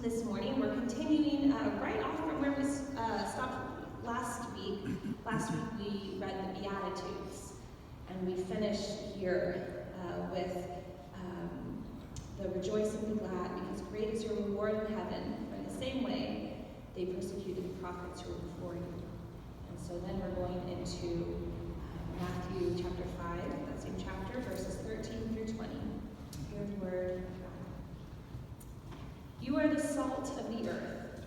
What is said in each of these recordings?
this morning. We're continuing right off from where we stopped last week. Last week we read the Beatitudes, and we finished here with the rejoice and be glad, because great is your reward in heaven. For in the same way they persecuted the prophets who were before you. And so then we're going into Matthew chapter 5, that same chapter, verses 13 through 20. Hear the word of God. You are the salt of the earth,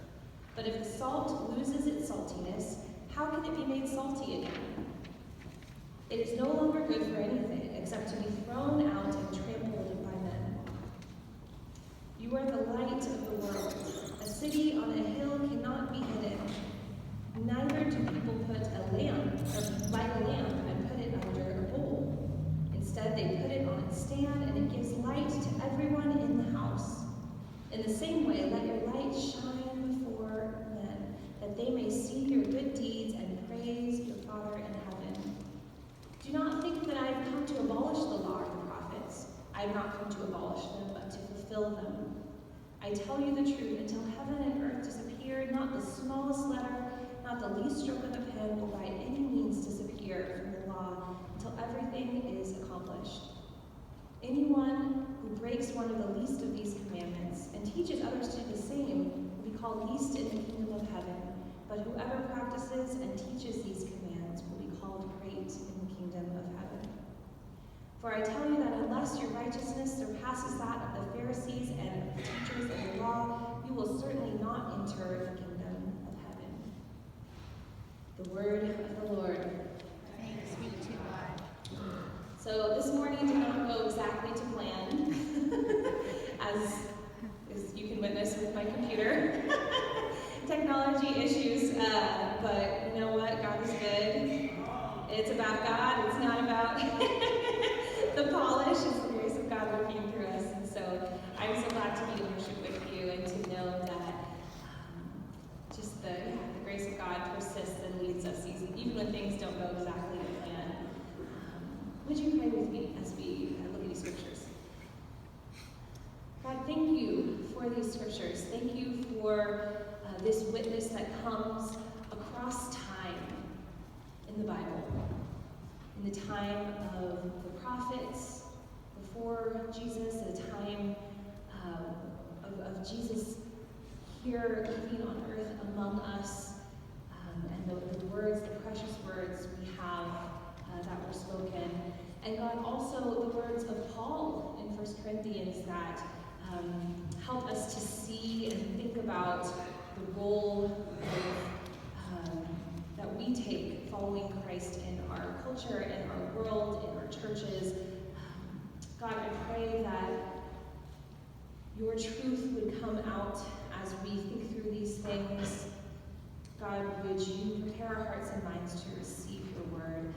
but if the salt loses its saltiness, how can it be made salty again? It is no longer good for anything except to be thrown out and trampled by men. You are the light of the world. A city on a hill cannot be hidden. Neither do people put a lamp or light a lamp and put it under a bowl. Instead, they put it on its stand, and it gives light to everyone in the house. In the same way, let your light shine before men, that they may see your good deeds and praise your Father in heaven. Do not think that I have come to abolish the law or the prophets. I have not come to abolish them, but to fulfill them. I tell you the truth, until heaven and earth disappear, not the smallest letter, not the least stroke of the pen will by any means disappear from the law until everything is accomplished. Anyone who breaks one of the least of these commandments and teaches others to do the same will be called least in the kingdom of heaven, but whoever practices and teaches these commands will be called great in the kingdom of heaven. For I tell you that unless your righteousness surpasses that of the Pharisees and of the teachers of the law, you will certainly not enter the kingdom of heaven. The word of the Lord. Thanks be to God. So this morning did not go exactly to plan, as you can witness with my computer. Technology issues, but you know what? God is good. It's about God. It's not about the polish. It's the grace of God working through us. And so I'm so glad to be in worship with you and to know that just the grace of God persists and leads us even when things don't go exactly to plan. Would you pray with me as we look at these scriptures? God, thank you for these scriptures. Thank you for this witness that comes across time in the Bible. In the time of the prophets, before Jesus, a time of Jesus here living on earth among us, and the words, the precious words we have that were spoken. And God, also the words of Paul in 1 Corinthians that help us to see and think about the role that we take following Christ in our culture, in our world, in our churches. God, I pray that your truth would come out as we think through these things. God, would you prepare our hearts and minds to receive your word?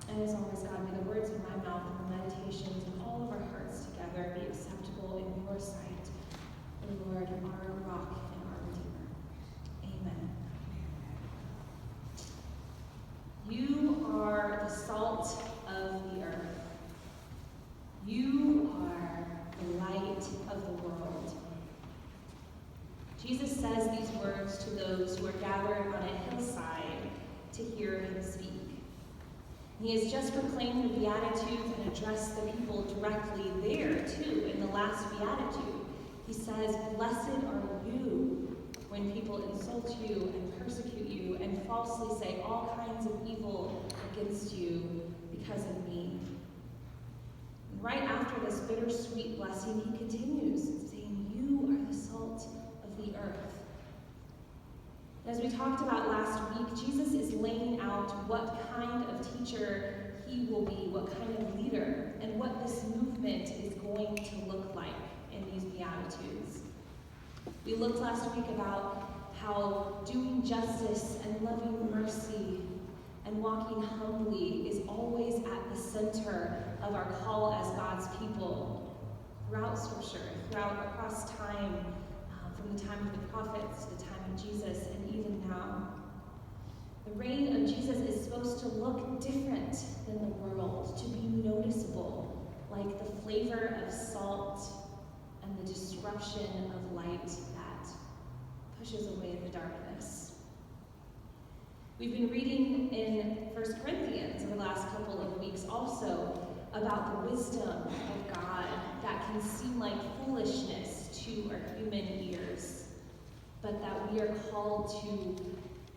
And as always, God, may the words of my mouth and the meditations of all of our hearts together be acceptable in your sight, O Lord, our rock and our redeemer. Amen. You are the salt of the earth. You are the light of the world. Jesus says these words to those who are gathered on a hillside to hear him speak. He has just proclaimed the Beatitudes and addressed the people directly there, too, in the last Beatitude. He says, "Blessed are you when people insult you and persecute you and falsely say all kinds of evil against you because of me." And right after this bittersweet blessing, he continues, saying, "You are the salt of the earth." As we talked about last week, Jesus is laying out what kind of teacher he will be, what kind of leader, and what this movement is going to look like in these Beatitudes. We looked last week about how doing justice and loving mercy and walking humbly is always at the center of our call as God's people throughout Scripture, across time, from the time of the prophets to the time of Jesus, and even now. The reign of Jesus is supposed to look different than the world, to be noticeable, like the flavor of salt and the destroyer. disruption of light that pushes away the darkness. We've been reading in 1 Corinthians over the last couple of weeks also about the wisdom of God that can seem like foolishness to our human ears, but that we are called to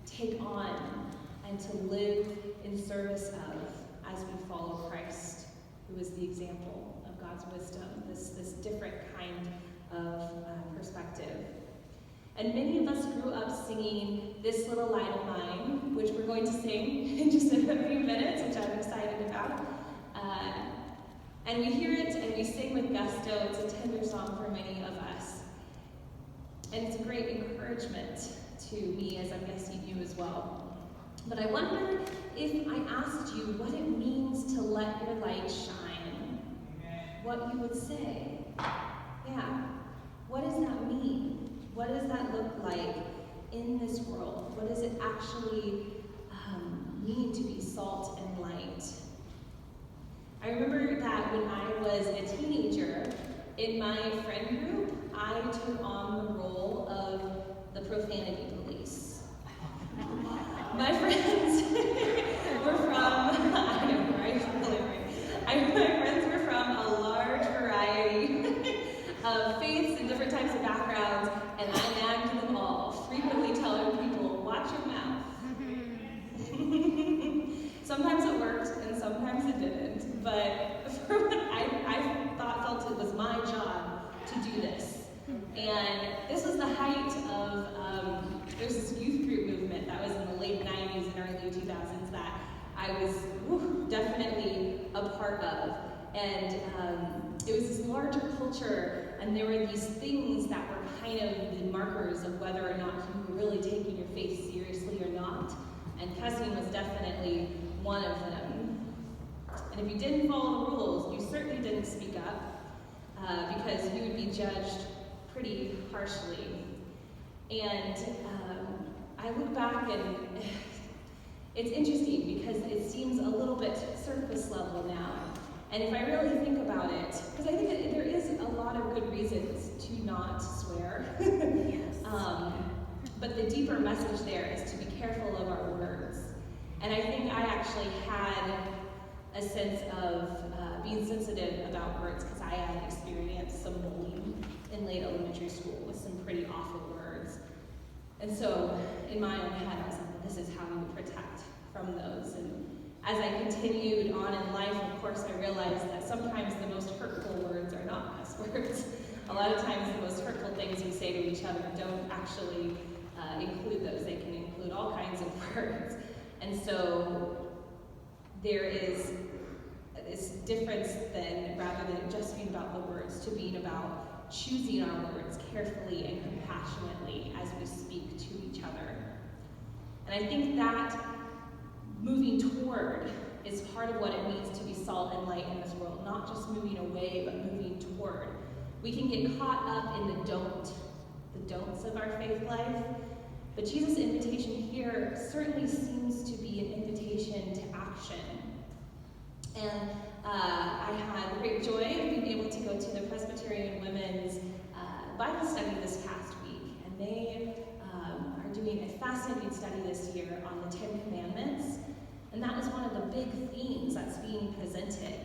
take on and to live in service of as we follow Christ, who is the example of God's wisdom, this different kind of perspective. And many of us grew up singing This Little Light of Mine, which we're going to sing in just a few minutes, which I'm excited about. And we hear it and we sing with gusto. It's a tender song for many of us. And it's a great encouragement to me, as I'm guessing you as well. But I wonder if I asked you what it means to let your light shine, what you would say. Yeah, what does that mean? What does that look like in this world? What does it actually mean to be salt and light? I remember that when I was a teenager, in my friend group, I took on the role of the profanity police. My friends were from, I know, right? My friends were from a large variety of faiths and different types of backgrounds, and I nagged them all, frequently telling people, watch your mouth. Sometimes it worked, and sometimes it didn't, but I felt it was my job to do this. And this was the height of, there's this youth group movement that was in the late 90s and early 2000s that I was definitely a part of. And it was this larger culture, and there were these things that were kind of the markers of whether or not you were really taking your faith seriously or not. And cussing was definitely one of them. And if you didn't follow the rules, you certainly didn't speak up because you would be judged pretty harshly. And I look back and it's interesting because it seems a little bit surface level now. And if I really think about it, because I think that there is a lot of good reasons to not swear. Yes. But the deeper message there is to be careful of our words. And I think I actually had a sense of being sensitive about words because I had experienced some bullying in late elementary school with some pretty awful words. And so in my own head, I was like, this is how we would protect from those. And as I continued on in life, of course, I realized that sometimes the most hurtful words are not cuss words. A lot of times the most hurtful things we say to each other don't actually include those. They can include all kinds of words. And so there is this difference then, rather than just being about the words, to being about choosing our words carefully and compassionately as we speak to each other. And I think that moving toward is part of what it means to be salt and light in this world, not just moving away, but moving toward. We can get caught up in the don'ts of our faith life, but Jesus' invitation here certainly seems to be an invitation to action. And I had the great joy of being able to go to the Presbyterian Women's Bible study this past week, and they are doing a fascinating study this year on the Ten Commandments, and that is one of the big themes that's being presented,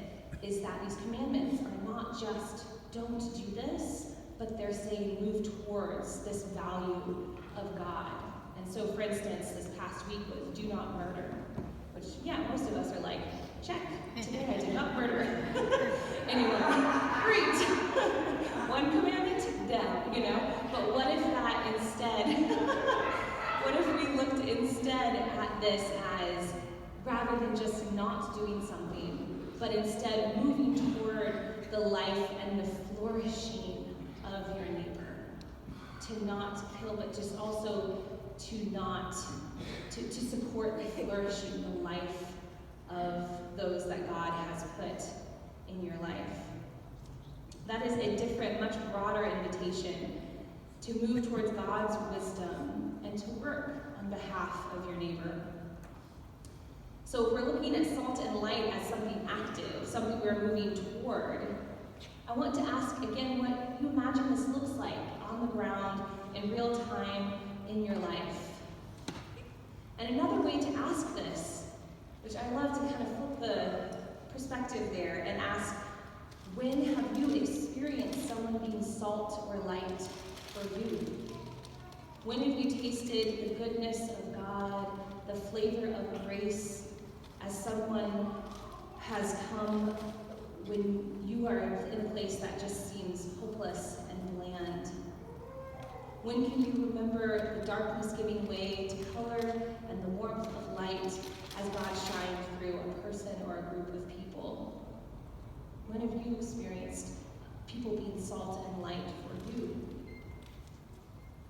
is that these commandments are not just don't do this, but they're saying move towards this value of God. And so, for instance, this past week was do not murder, which, yeah, most of us are like, check, today I did not murder anyone. Great. One commandment down, you know? But what if that instead, what if we looked instead at this as, rather than just not doing something, but instead moving toward the life and the flourishing of your neighbor. To not kill, but just also to support the flourishing, the life of those that God has put in your life. That is a different, much broader invitation to move towards God's wisdom and to work on behalf of your neighbor. So if we're looking at salt and light as something active, something we're moving toward, I want to ask again what you imagine this looks like on the ground in real time in your life. And another way to ask this, which I love to kind of flip the perspective there and ask, when have you experienced someone being salt or light for you? When have you tasted the goodness of God, the flavor of grace, as someone has come when you are in a place that just seems hopeless and bland? When can you remember the darkness giving way to color and the warmth of light as God shined through a person or a group of people? When have you experienced people being salt and light for you?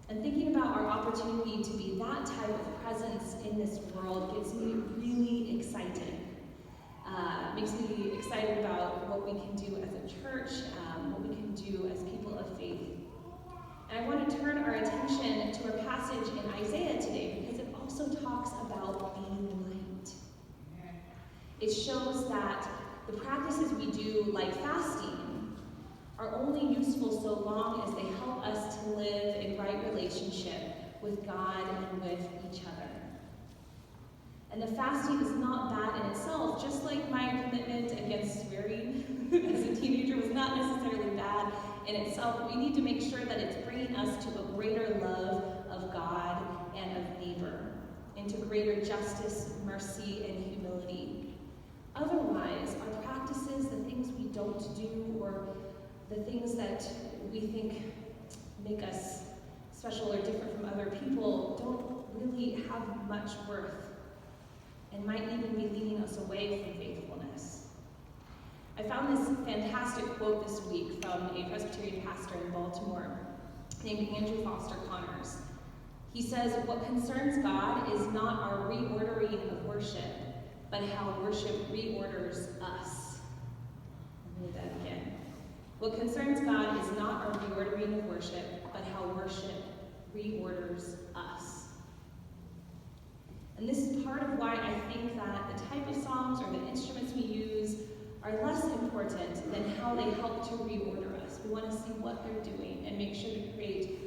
And thinking about our opportunity to be that type of presence in this world gets me really excited. Makes me excited about what we can do as a church, what we can do as people of faith. And I want to turn our attention to our passage in Isaiah today because it also talks about being light. It shows that the practices we do, like fasting, are only useful so long as they help us to live in right relationship with God and with each other. And the fasting is not bad in itself, just like my commitment against swearing as a teenager was not necessarily bad in itself. We need to make sure that it's bringing us to a greater love of God and of neighbor, into greater justice, mercy, and humility. Otherwise, our practices, the things we don't do, or the things that we think make us special or different from other people don't really have much worth and might even be leading us away from faithfulness. I found this fantastic quote this week from a Presbyterian pastor in Baltimore named Andrew Foster Connors. He says, "What concerns God is not our reordering of worship, but how worship reorders us." I'll read that again. What concerns God is not our reordering of worship, but how worship reorders us. And this is part of why I think that the type of songs or the instruments we use are less important than how they help to reorder us. We want to see what they're doing and make sure to create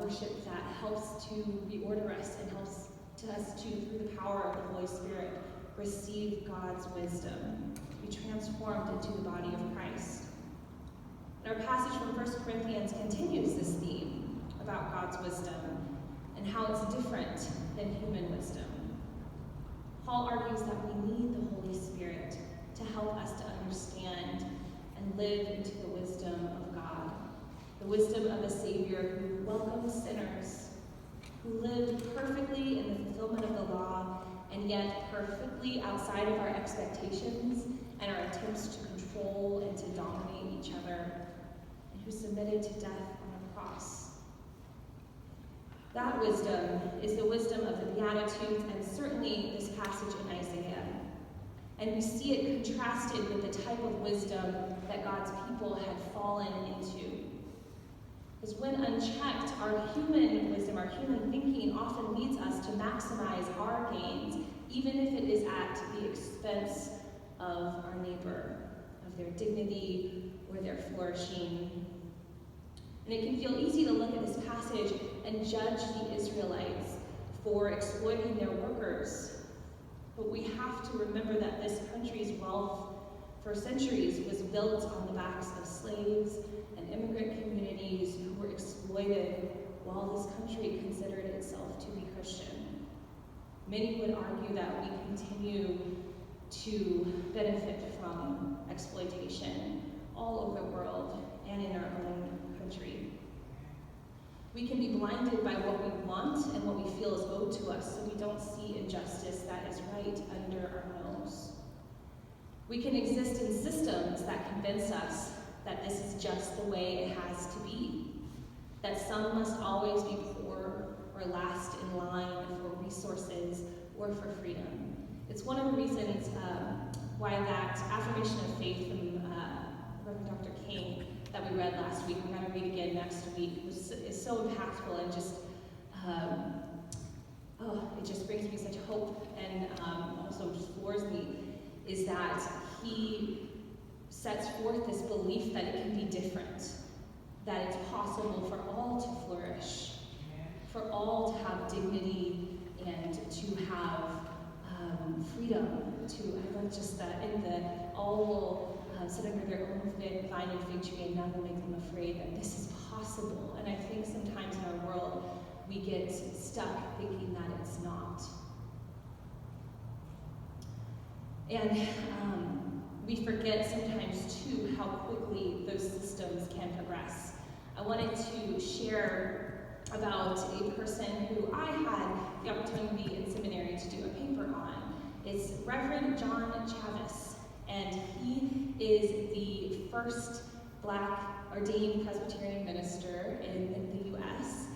worship that helps to reorder us and helps to us to, through the power of the Holy Spirit, receive God's wisdom, to be transformed into the body of Christ. And our passage from 1 Corinthians continues this theme about God's wisdom and how it's different than human wisdom. Paul argues that we need the Holy Spirit to help us to understand and live into the wisdom of God, the wisdom of a Savior who welcomes sinners, who lived perfectly in the fulfillment of the law, and yet perfectly outside of our expectations and our attempts to control and to dominate each other, and who submitted to death on a cross. That wisdom is the wisdom of the Beatitudes and certainly this passage in Isaiah. And we see it contrasted with the type of wisdom that God's people had fallen into. Because when unchecked, our human wisdom, our human thinking often leads us to maximize our gains, even if it is at the expense of our neighbor, of their dignity or their flourishing. And it can feel easy to look at this passage and judge the Israelites for exploiting their workers. But we have to remember that this country's wealth for centuries was built on the backs of slaves and immigrant communities who were exploited while this country considered itself to be Christian. Many would argue that we continue to benefit from exploitation all over the world and in our own country. We can be blinded by what we want and what we feel is owed to us, so we don't see injustice that is right under our nose. We can exist in systems that convince us that this is just the way it has to be, that some must always be poor or last in line for resources or for freedom. It's one of the reasons why that affirmation of faith from Reverend Dr. King that we read last week, we're going to read again next week, is so impactful and just, it just brings me such hope and also just floors me, is that he sets forth this belief that it can be different, that it's possible for all to flourish, for all to have dignity and to have freedom. I love just that in the all will sit under their own vine and fig tree, and none will make them afraid, that this is possible. And I think sometimes in our world we get stuck thinking that it's not. And we forget sometimes too how quickly those systems can progress. I wanted to share about a person who I had the opportunity in seminary to do a paper on. It's Reverend John Chavis, and he is the first Black ordained Presbyterian minister in the U.S.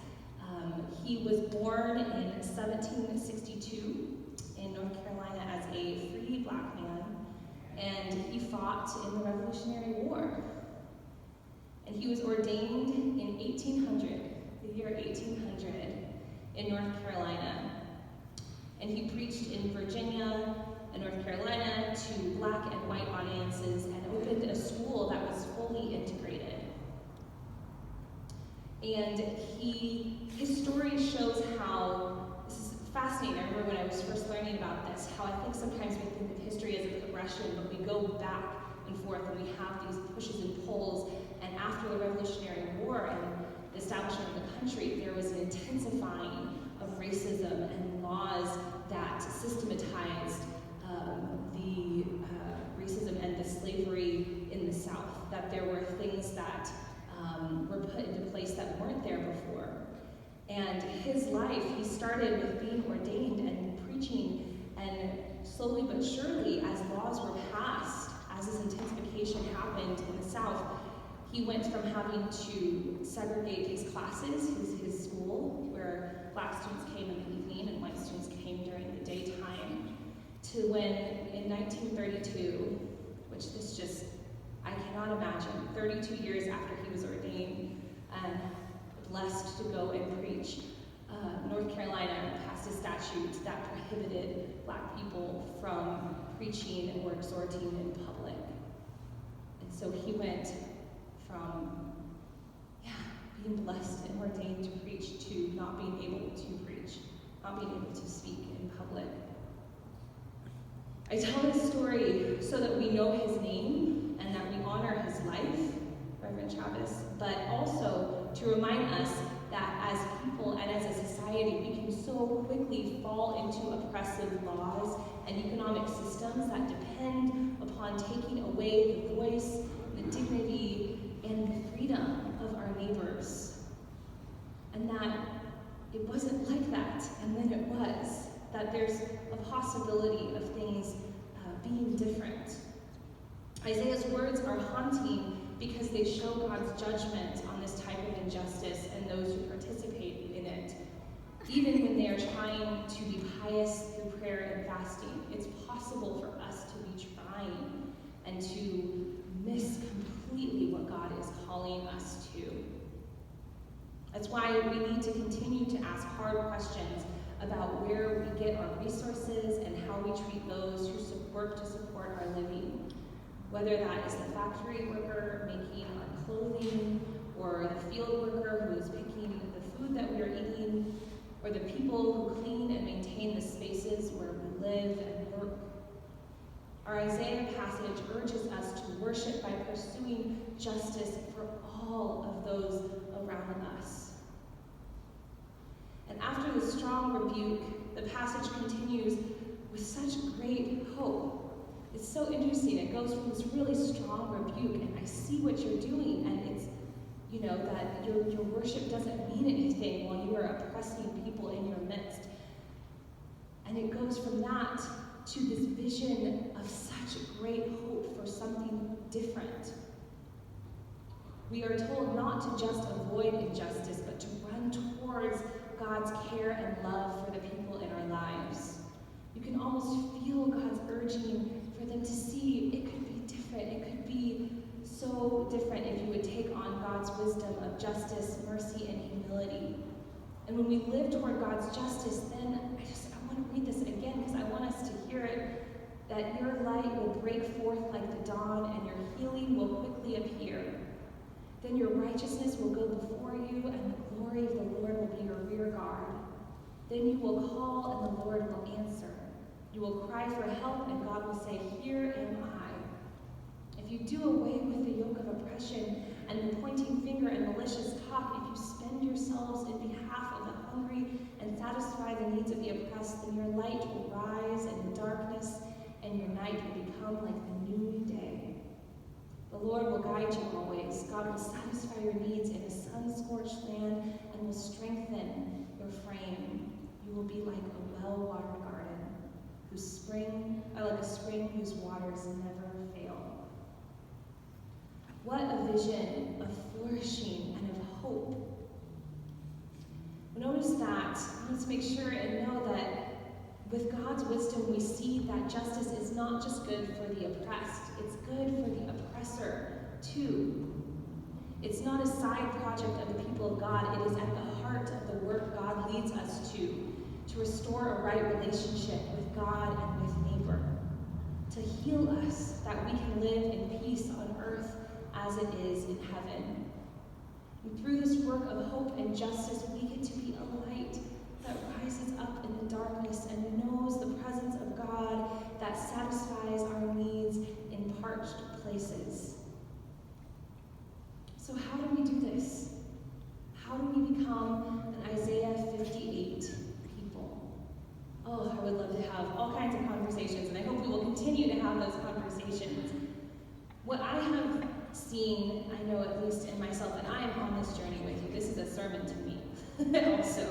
He was born in 1762 in North Carolina as a free Black man, and he fought in the Revolutionary War. And he was ordained in 1800, the year 1800, in North Carolina. And he preached in Virginia and North Carolina to Black and white audiences and opened a school that was fully integrated. And his story shows how, this is fascinating. I remember when I was first learning about this, how I think sometimes we think of history as a progression, but we go back and forth and we have these pushes and pulls. And after the Revolutionary War and the establishment of the country, there was an intensifying of racism and laws that systematized the racism and the slavery in the South, that there were things that were put into place that weren't there before. And his life, he started with being ordained and preaching, and slowly but surely, as laws were passed, as this intensification happened in the South, he went from having to segregate his classes, his school, where Black students came in the evening and white students came during the daytime, to when in 1932, which this just, I cannot imagine, 32 years after he was ordained and blessed to go and preach, North Carolina passed a statute that prohibited Black people from preaching or exhorting in public. And so he went from being blessed and ordained to preach to not being able to preach, not being able to speak in public. I tell this story so that we know his name and that we honor his life, Reverend Chavis, but also to remind us that as people and as a society, we can so quickly fall into oppressive laws and economic systems that depend upon taking away the voice, the dignity, and the freedom of our neighbors. And that it wasn't like that, and then it was. That there's a possibility of things being different. Isaiah's words are haunting because they show God's judgment on this type of injustice and those who participate in it. Even when they are trying to be pious through prayer and fasting, it's possible for us to be trying and to miss completely what God is calling us to. That's why we need to continue to ask hard questions about where we get our resources and how we treat those who work to support our living. Whether that is the factory worker making our clothing, or the field worker who is picking the food that we are eating, or the people who clean and maintain the spaces where we live and work. Our Isaiah passage urges us to worship by pursuing justice for all of those around us. And after the strong rebuke, the passage continues with such great hope. It's so interesting. It goes from this really strong rebuke, and I see what you're doing, and it's, that your worship doesn't mean anything while you are oppressing people in your midst. And it goes from that to this vision of such great hope for something different. We are told not to just avoid injustice, but to run towards God's care and love for the people in our lives. You can almost feel God's urging for them to see it could be different. It could be so different if you would take on God's wisdom of justice, mercy, and humility. And when we live toward God's justice, then I want to read this again because I want us to hear it, that your light will break forth like the dawn and your healing will quickly appear. Then your righteousness will go before you, and the glory of the Lord will be your rear guard. Then you will call, and the Lord will answer. You will cry for help, and God will say, "Here am I." If you do away with the yoke of oppression and the pointing finger and malicious talk, if you spend yourselves in behalf of the hungry and satisfy the needs of the oppressed, then your light will rise in the darkness, and your night will become like the noonday. The Lord will guide you always. God will satisfy your needs in a sun-scorched land and will strengthen your frame. You will be like a well-watered garden, like a spring whose waters never fail. What a vision of flourishing and of hope. Notice that. Let's make sure and know that with God's wisdom, we see that justice is not just good for the oppressed, it's good for the oppressor too. It's not a side project of the people of God, it is at the heart of the work God leads us to restore a right relationship with God and with neighbor, to heal us that we can live in peace on earth as it is in heaven. And through this work of hope and justice, we get to be a light that rises up in the darkness and knows the presence of God that satisfies our needs in parched places. So how do we do this? How do we become an Isaiah 58 people? Oh, I would love to have all kinds of conversations, and I hope we will continue to have those conversations. What I have seen, I know at least in myself, and I am on this journey with you. This is a sermon to me. Also,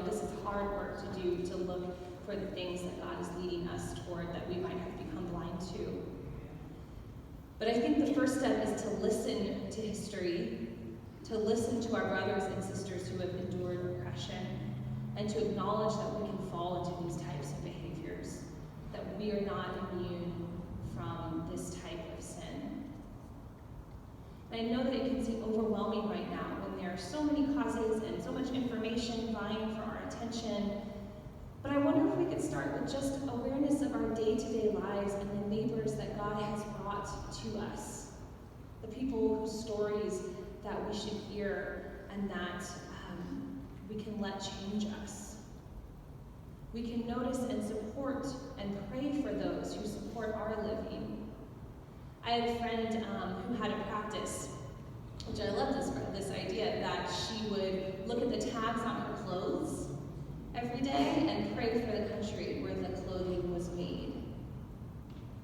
this is hard work to do, to look for the things that God is leading us toward that we might have become blind to. But I think the first step is to listen to history, to listen to our brothers and sisters who have endured oppression, and to acknowledge that we can fall into these types of behaviors, that we are not immune from this type of sin. And I know that it can seem overwhelming right now when there are so many causes and so much information vying for our attention. But I wonder if we could start with just awareness of our day-to-day lives and the neighbors that God has brought to us. The people whose stories that we should hear and that we can let change us. We can notice and support and pray for those who support our living. I had a friend who had a practice, which I love this idea, that she would look at the tags on her clothes every day and pray for the country where the clothing was made.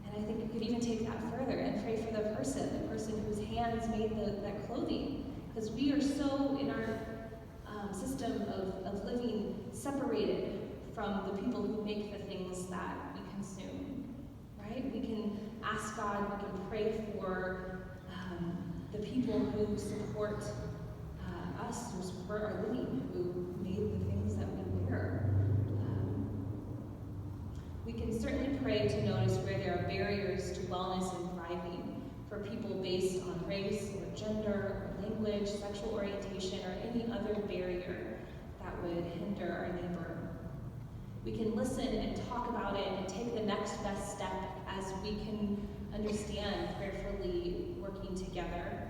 And I think you could even take that further and pray for the person whose hands made that clothing. Because we are so, in our system of living, separated from the people who make the things that we consume, right? We can ask God, we can pray for the people who support us, who support our living, who made the things that we wear. We can certainly pray to notice where there are barriers to wellness and thriving for people based on race or gender or language, sexual orientation, or any other barrier that would hinder our neighbor. We can listen and talk about it and take the next best step as we can understand prayerfully working together.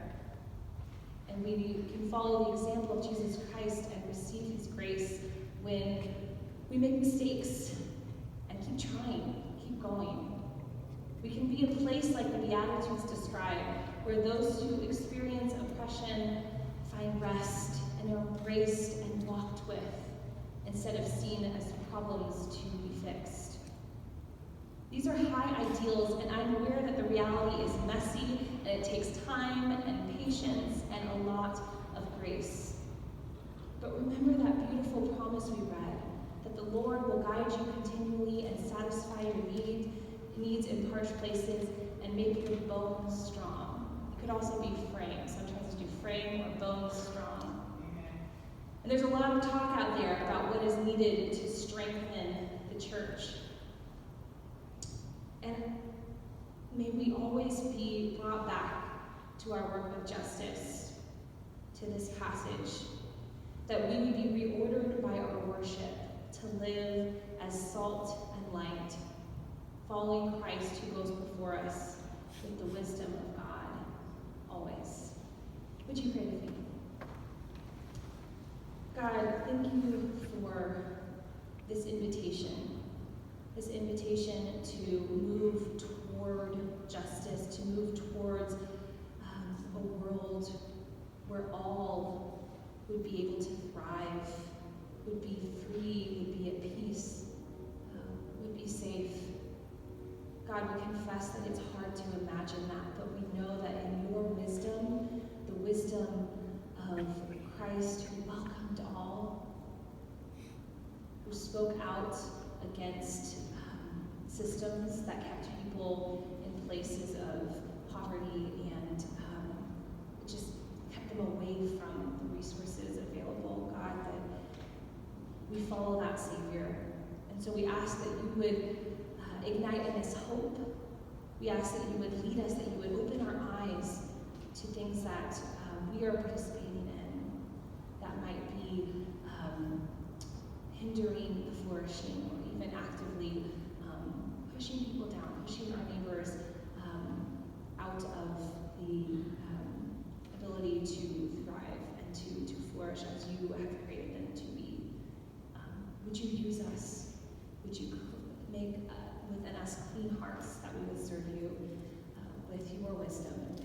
And we can follow the example of Jesus Christ and receive his grace when we make mistakes and keep trying, keep going. We can be a place like the Beatitudes describe, where those who experience oppression find rest and are embraced and walked with, instead of seen as problems to be fixed. These are high ideals, and I'm aware that the reality is messy, and it takes time and patience and a lot of grace. But remember that beautiful promise we read, that the Lord will guide you continually and satisfy your needs in parched places and make your bones strong. It could also be frame. Sometimes you do frame or bones strong. And there's a lot of talk out there about what is needed to strengthen the church. And may we always be brought back to our work of justice, to this passage, that we would be reordered by our worship to live as salt and light, following Christ who goes before us with the wisdom of God, always. Would you pray with me? God, thank you for this invitation to move toward justice, to move towards a world where all would be able to thrive, would be free, would be at peace, would be safe. God, we confess that it's hard to imagine that, but we know that in your wisdom, the wisdom of Christ who welcomed all, who spoke out against systems that kept people in places of poverty and just kept them away from the resources available, God, that we follow that Savior. And so we ask that you would ignite in us hope. We ask that you would lead us, that you would open our eyes to things that we are participating in that might be hindering the flourishing or even actively pushing people down, pushing our neighbors out of the ability to thrive and to flourish as you have created them to be. Would you use us? Would you make within us clean hearts that we would serve you with your wisdom